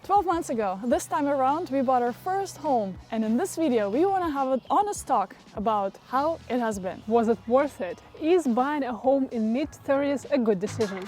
12 months ago, this time around, we bought our first home, and in this video we want to have an honest talk about how it has been. Was it worth it? Is buying a home in mid-30s a good decision?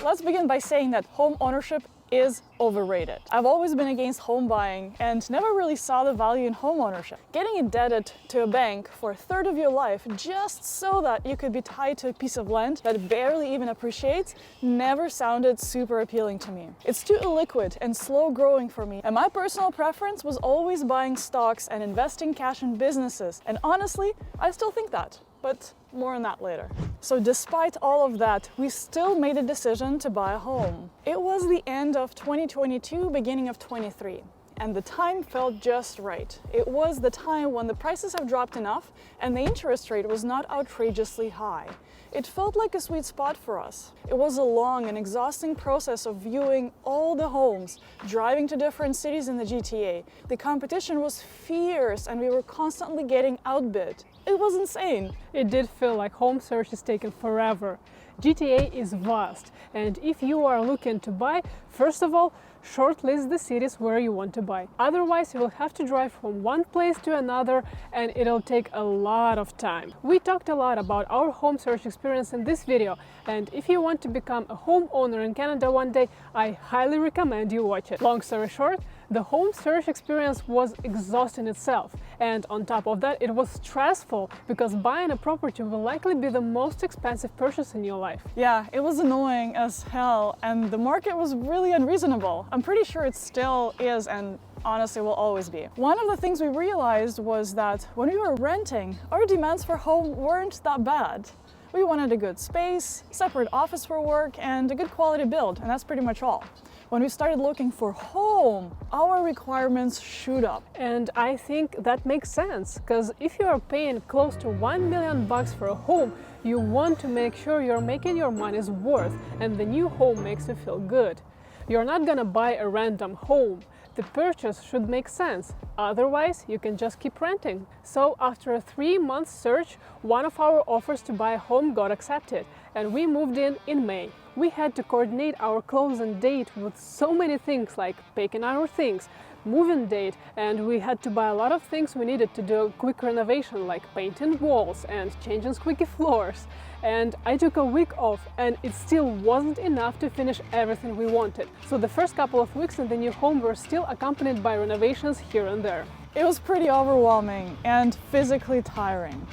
Let's begin by saying that home ownership is overrated. I've always been against home buying and never really saw the value in home ownership. Getting indebted to a bank for a third of your life just so that you could be tied to a piece of land that barely even appreciates never sounded super appealing to me. It's too illiquid and slow growing for me, and my personal preference was always buying stocks and investing cash in businesses, and honestly, I still think that. But more on that later. So despite all of that, we still made a decision to buy a home. It was the end of 2022, beginning of 23, and the time felt just right. It was the time when the prices have dropped enough and the interest rate was not outrageously high. It felt like a sweet spot for us. It was a long and exhausting process of viewing all the homes, driving to different cities in the GTA. The competition was fierce and we were constantly getting outbid. It was insane. It did feel like home search is taking forever. GTA is vast, and if you are looking to buy, first of all, shortlist the cities where you want to buy. Otherwise, you will have to drive from one place to another and it'll take a lot of time. We talked a lot about our home search experience in this video, and if you want to become a homeowner in Canada one day, I highly recommend you watch it. Long story short, the home search experience was exhausting itself, and on top of that, it was stressful because buying a property will likely be the most expensive purchase in your life. Yeah, it was annoying as hell, and the market was really unreasonable. I'm pretty sure it still is, and honestly will always be. One of the things we realized was that when we were renting, our demands for home weren't that bad. We wanted a good space, separate office for work, and a good quality build, and that's pretty much all. When we started looking for home, our requirements shoot up. And I think that makes sense, because if you are paying close to $1 million for a home, you want to make sure you're making your money's worth and the new home makes you feel good. You're not gonna buy a random home. The purchase should make sense, otherwise you can just keep renting. So after a 3-month search, one of our offers to buy a home got accepted, and we moved in May. We had to coordinate our closing date with so many things like packing our things, moving date, and we had to buy a lot of things we needed to do a quick renovation like painting walls and changing squeaky floors. And I took a week off and it still wasn't enough to finish everything we wanted. So the first couple of weeks in the new home were still accompanied by renovations here and there. It was pretty overwhelming and physically tiring.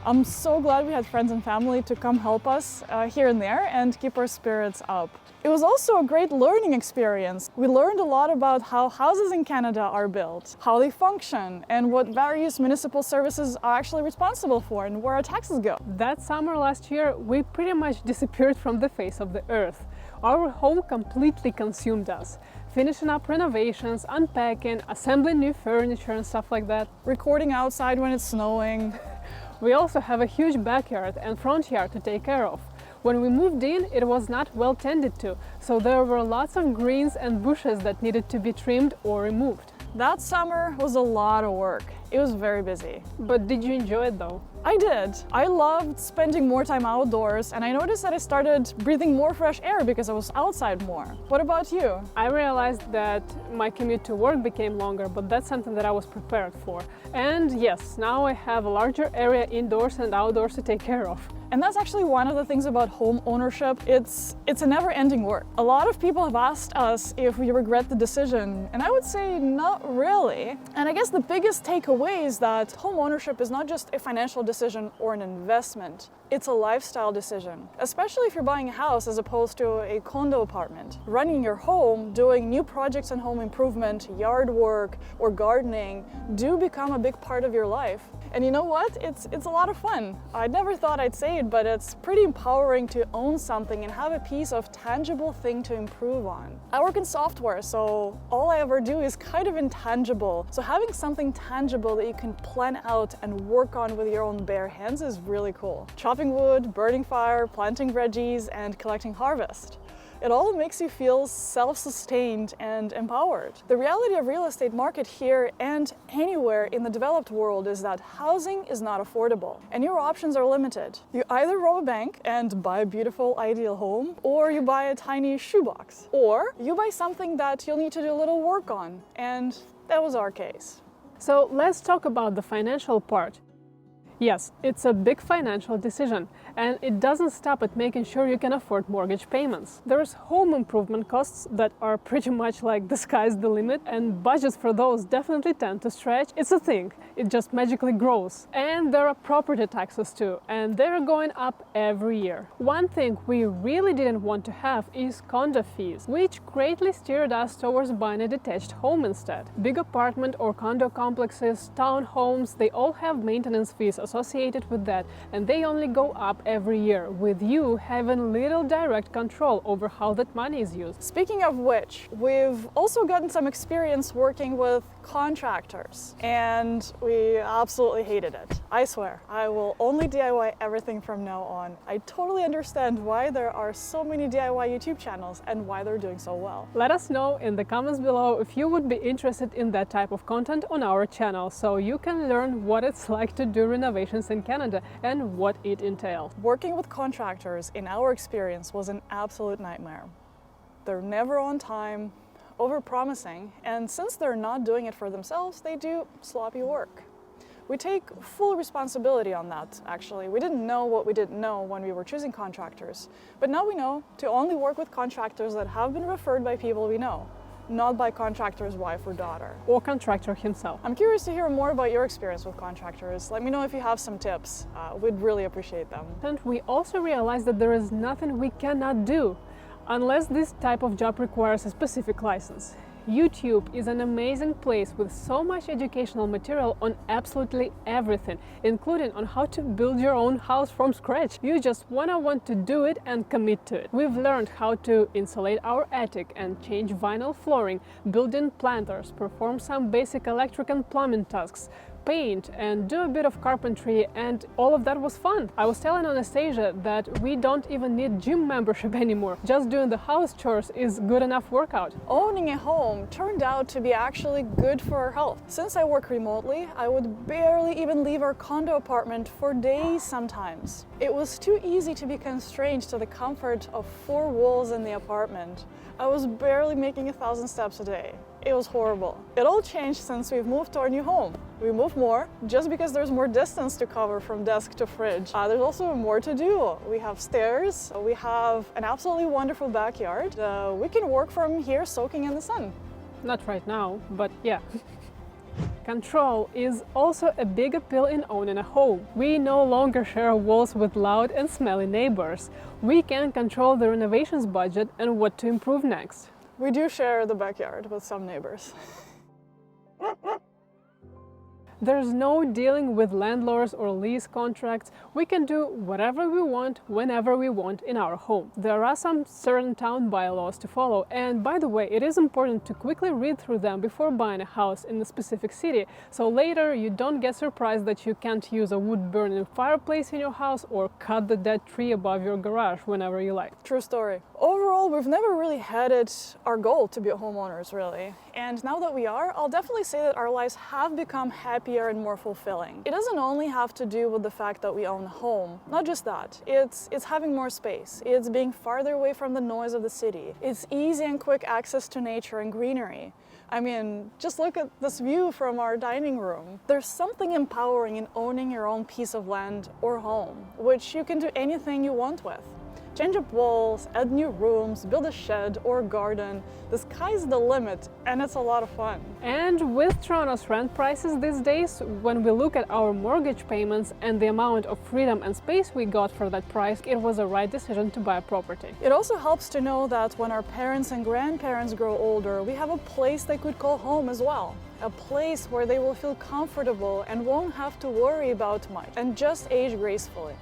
I'm so glad we had friends and family to come help us here and there and keep our spirits up. It was also a great learning experience. We learned a lot about how houses in Canada are built, how they function, and what various municipal services are actually responsible for and where our taxes go. That summer last year, we pretty much disappeared from the face of the earth. Our home completely consumed us. Finishing up renovations, unpacking, assembling new furniture and stuff like that. Recording outside when it's snowing. We also have a huge backyard and front yard to take care of. When we moved in, it was not well tended to, so there were lots of greens and bushes that needed to be trimmed or removed. That summer was a lot of work. It was very busy. But did you enjoy it though? I did. I loved spending more time outdoors, and I noticed that I started breathing more fresh air because I was outside more. What about you? I realized that my commute to work became longer, but that's something that I was prepared for. And yes, now I have a larger area indoors and outdoors to take care of. And that's actually one of the things about home ownership. It's a never-ending work. A lot of people have asked us if we regret the decision, and I would say not really. And I guess the biggest takeaway is that home ownership is not just a financial decision or an investment. It's a lifestyle decision, especially if you're buying a house as opposed to a condo apartment. Running your home, doing new projects on home improvement, yard work, or gardening do become a big part of your life. And you know what? It's a lot of fun. I never thought I'd say it, but it's pretty empowering to own something and have a piece of tangible thing to improve on. I work in software, so all I ever do is kind of intangible. So having something tangible that you can plan out and work on with your own bare hands is really cool. Chopping wood, burning fire, planting veggies, and collecting harvest. It all makes you feel self-sustained and empowered. The reality of real estate market here and anywhere in the developed world is that housing is not affordable and your options are limited. You either rob a bank and buy a beautiful ideal home, or you buy a tiny shoebox, or you buy something that you'll need to do a little work on, and that was our case. So let's talk about the financial part. Yes, it's a big financial decision, and it doesn't stop at making sure you can afford mortgage payments. There's home improvement costs that are pretty much like the sky's the limit, and budgets for those definitely tend to stretch. It's a thing, it just magically grows. And there are property taxes too, and they're going up every year. One thing we really didn't want to have is condo fees, which greatly steered us towards buying a detached home instead. Big apartment or condo complexes, townhomes, they all have maintenance fees associated with that, and they only go up every year, with you having little direct control over how that money is used. Speaking of which, we've also gotten some experience working with contractors, and we absolutely hated it. I swear, I will only DIY everything from now on. I totally understand why there are so many DIY YouTube channels and why they're doing so well. Let us know in the comments below if you would be interested in that type of content on our channel, so you can learn what it's like to do renovations in Canada and what it entails. Working with contractors, in our experience, was an absolute nightmare. They're never on time, over-promising, and since they're not doing it for themselves, they do sloppy work. We take full responsibility on that, actually. We didn't know what we didn't know when we were choosing contractors, but now we know to only work with contractors that have been referred by people we know, not by contractor's wife or daughter. Or contractor himself. I'm curious to hear more about your experience with contractors. Let me know if you have some tips. We'd really appreciate them. And we also realized that there is nothing we cannot do unless this type of job requires a specific license. YouTube is an amazing place with so much educational material on absolutely everything, including on how to build your own house from scratch. You just want to do it and commit to it. We've learned how to insulate our attic and change vinyl flooring, build in planters, perform some basic electric and plumbing tasks, paint and do a bit of carpentry, and all of that was fun. I was telling Anastasia that we don't even need gym membership anymore. Just doing the house chores is good enough workout. Owning a home turned out to be actually good for our health. Since I work remotely, I would barely even leave our condo apartment for days sometimes. It was too easy to be constrained to the comfort of 4 walls in the apartment. I was barely making 1,000 steps a day. It was horrible. It all changed since we've moved to our new home. We moved more just because there's more distance to cover from desk to fridge. There's also more to do. We have stairs, we have an absolutely wonderful backyard. We can work from here soaking in the sun. Not right now, but yeah. Control is also a big appeal in owning a home. We no longer share walls with loud and smelly neighbors. We can control the renovations budget and what to improve next. We do share the backyard with some neighbors. There's no dealing with landlords or lease contracts. We can do whatever we want, whenever we want in our home. There are some certain town bylaws to follow, and by the way, it is important to quickly read through them before buying a house in a specific city, so later you don't get surprised that you can't use a wood-burning fireplace in your house or cut the dead tree above your garage whenever you like. True story. Overall, we've never really had it our goal to be homeowners, really. And now that we are, I'll definitely say that our lives have become happier and more fulfilling. It doesn't only have to do with the fact that we own a home. Not just that. It's having more space. It's being farther away from the noise of the city. It's easy and quick access to nature and greenery. I mean, just look at this view from our dining room. There's something empowering in owning your own piece of land or home, which you can do anything you want with. Change up walls, add new rooms, build a shed or garden. The sky's the limit, and it's a lot of fun. And with Toronto's rent prices these days, when we look at our mortgage payments and the amount of freedom and space we got for that price, it was a right decision to buy a property. It also helps to know that when our parents and grandparents grow older, we have a place they could call home as well. A place where they will feel comfortable and won't have to worry about much and just age gracefully.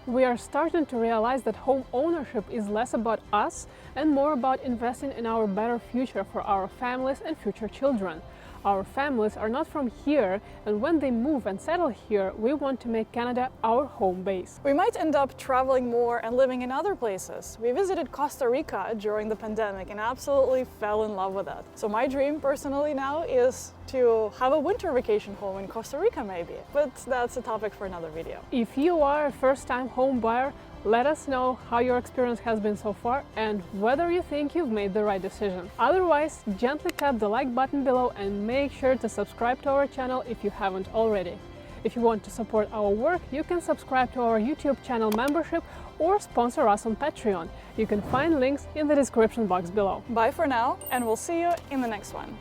We are starting to realize that home ownership is less about us and more about investing in our better future for our families and future children. Our families are not from here, and when they move and settle here, we want to make Canada our home base. We might end up traveling more and living in other places. We visited Costa Rica during the pandemic and absolutely fell in love with it. So my dream personally now is to have a winter vacation home in Costa Rica maybe, but that's a topic for another video. If you are a first-time home buyer, let us know how your experience has been so far and whether you think you've made the right decision. Otherwise, gently tap the like button below and make sure to subscribe to our channel if you haven't already. If you want to support our work, you can subscribe to our YouTube channel membership or sponsor us on Patreon. You can find links in the description box below. Bye for now, and we'll see you in the next one.